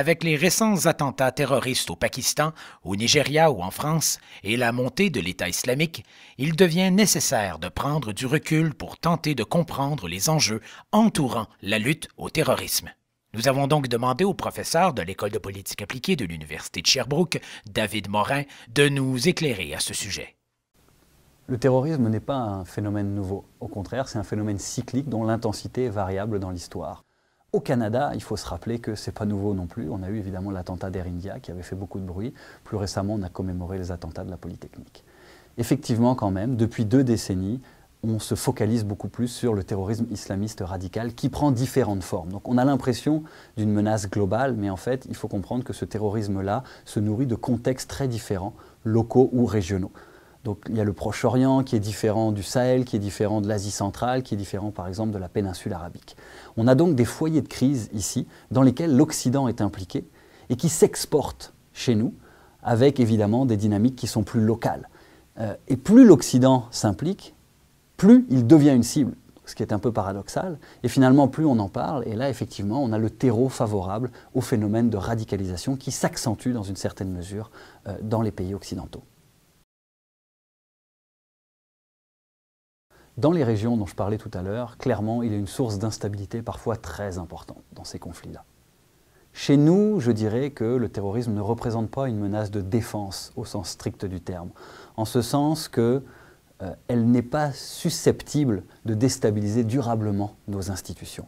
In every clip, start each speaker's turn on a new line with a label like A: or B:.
A: Avec les récents attentats terroristes au Pakistan, au Nigeria ou en France et la montée de l'État islamique, il devient nécessaire de prendre du recul pour tenter de comprendre les enjeux entourant la lutte au terrorisme. Nous avons donc demandé au professeur de l'École de politique appliquée de l'Université de Sherbrooke, David Morin, de nous éclairer à ce sujet.
B: Le terrorisme n'est pas un phénomène nouveau. Au contraire, c'est un phénomène cyclique dont l'intensité est variable dans l'histoire. Au Canada, il faut se rappeler que ce n'est pas nouveau non plus. On a eu évidemment l'attentat d'Air India qui avait fait beaucoup de bruit. Plus récemment, on a commémoré les attentats de la Polytechnique. Effectivement, quand même, depuis 2 décennies, on se focalise beaucoup plus sur le terrorisme islamiste radical qui prend différentes formes. Donc on a l'impression d'une menace globale, mais en fait, il faut comprendre que ce terrorisme-là se nourrit de contextes très différents, locaux ou régionaux. Donc il y a le Proche-Orient qui est différent du Sahel, qui est différent de l'Asie centrale, qui est différent par exemple de la péninsule arabique. On a donc des foyers de crise ici dans lesquels l'Occident est impliqué et qui s'exportent chez nous avec évidemment des dynamiques qui sont plus locales. Et plus l'Occident s'implique, plus il devient une cible, ce qui est un peu paradoxal, et finalement plus on en parle, et là effectivement on a le terreau favorable au phénomène de radicalisation qui s'accentue dans une certaine mesure dans les pays occidentaux. Dans les régions dont je parlais tout à l'heure, clairement, il y a une source d'instabilité parfois très importante dans ces conflits-là. Chez nous, je dirais que le terrorisme ne représente pas une menace de défense au sens strict du terme, en ce sens qu'elle n'est pas susceptible de déstabiliser durablement nos institutions.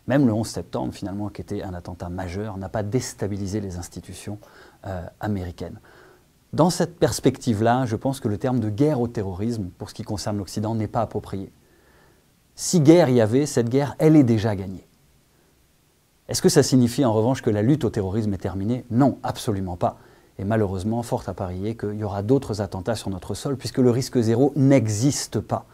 B: Même le 11 septembre, finalement, qui était un attentat majeur, n'a pas déstabilisé les institutions américaines. Dans cette perspective-là, je pense que le terme de guerre au terrorisme, pour ce qui concerne l'Occident, n'est pas approprié. Si guerre il y avait, cette guerre, elle est déjà gagnée. Est-ce que ça signifie en revanche que la lutte au terrorisme est terminée? Non, absolument pas. Et malheureusement, fort à parier qu'il y aura d'autres attentats sur notre sol, puisque le risque zéro n'existe pas.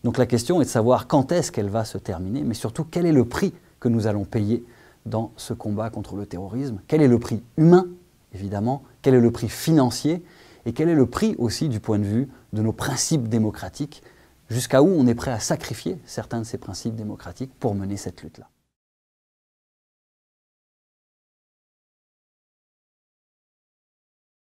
B: Donc la question est de savoir quand est-ce qu'elle va se terminer, mais surtout quel est le prix que nous allons payer dans ce combat contre le terrorisme. Quel est le prix humain, évidemment, quel est le prix financier et quel est le prix aussi du point de vue de nos principes démocratiques, jusqu'à où on est prêt à sacrifier certains de ces principes démocratiques pour mener cette lutte-là.